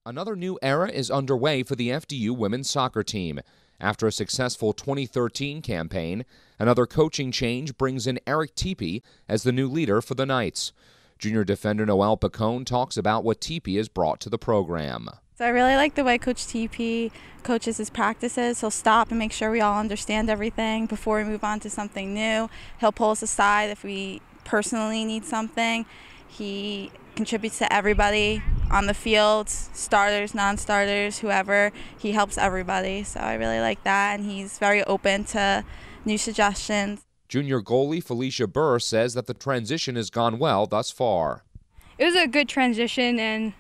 Another new era is underway for the FDU women's soccer team. After a successful 2013 campaign, another coaching change brings in Eric Teepe as the new leader for the Knights. Junior defender Noel Picone talks about what Teepe has brought to the program. So I really like the way Coach Teepe coaches his practices. He'll stop and make sure we all understand everything before we move on to something new. He'll pull us aside if we personally need something. He contributes to everybody on the field, starters, non-starters, whoever. He helps everybody, so I really like that, and he's very open to new suggestions. Junior goalie Felicia Burr says that the transition has gone well thus far. It was a good transition, and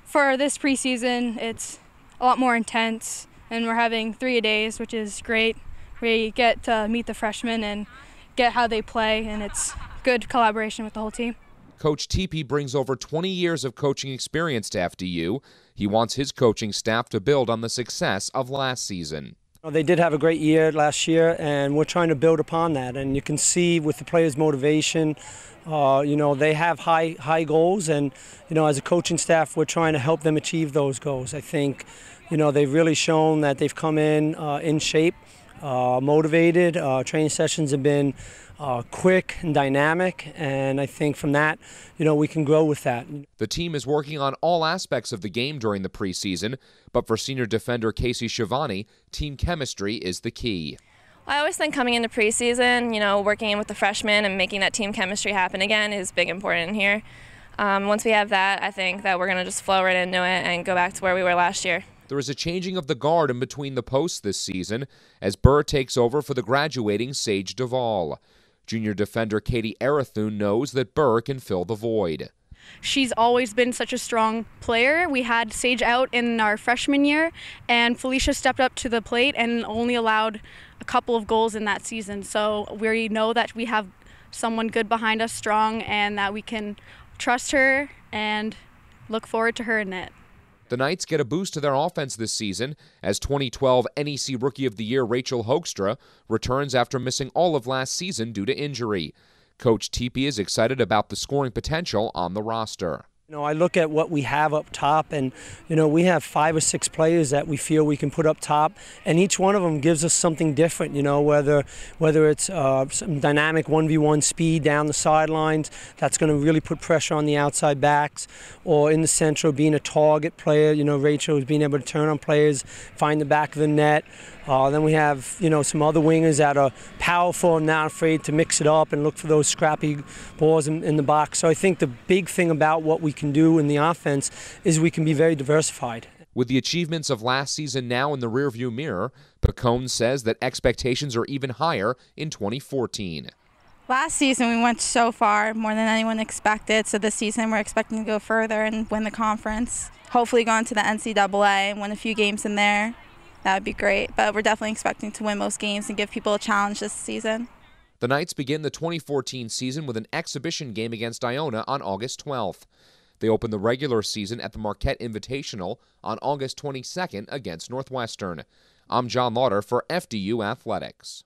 for this preseason, it's a lot more intense, and we're having 3-a-days, which is great. We get to meet the freshmen and get how they play, and it's good collaboration with the whole team. Coach Teepe brings over 20 years of coaching experience to FDU. He wants his coaching staff to build on the success of last season. They did have a great year last year, and we're trying to build upon that. And you can see with the players' motivation, they have high goals, and as a coaching staff, we're trying to help them achieve those goals. I think, they've really shown that they've come in shape, motivated. Training sessions have been quick and dynamic, and I think from that, we can grow with that. The team is working on all aspects of the game during the preseason, but for senior defender Kasey Shivani, team chemistry is the key. I always think coming into preseason, working in with the freshmen and making that team chemistry happen again is big important here. Once we have that, I think that we're going to just flow right into it and go back to where we were last year. There is a changing of the guard in between the posts this season as Burr takes over for the graduating Sage Duvall. Junior defender Katey Arathoon knows that Burr can fill the void. She's always been such a strong player. We had Sage out in our freshman year, and Felicia stepped up to the plate and only allowed a couple of goals in that season. So we know that we have someone good behind us, strong, and that we can trust her and look forward to her in net. The Knights get a boost to their offense this season as 2012 NEC Rookie of the Year Rachel Hoekstra returns after missing all of last season due to injury. Coach Teepe is excited about the scoring potential on the roster. I look at what we have up top, and we have 5 or 6 players that we feel we can put up top, and each one of them gives us something different. Whether it's some dynamic 1v1 speed down the sidelines that's going to really put pressure on the outside backs, or in the central being a target player. Rachel is being able to turn on players, find the back of the net. Then we have some other wingers that are powerful and not afraid to mix it up and look for those scrappy balls in the box. So I think the big thing about what we can do in the offense is we can be very diversified. With the achievements of last season now in the rearview mirror, Picone says that expectations are even higher in 2014. Last season we went so far, more than anyone expected, so this season we're expecting to go further and win the conference. Hopefully go into the NCAA and win a few games in there. That would be great, but we're definitely expecting to win most games and give people a challenge this season. The Knights begin the 2014 season with an exhibition game against Iona on August 12th. They open the regular season at the Marquette Invitational on August 22nd against Northwestern. I'm John Lauder for FDU Athletics.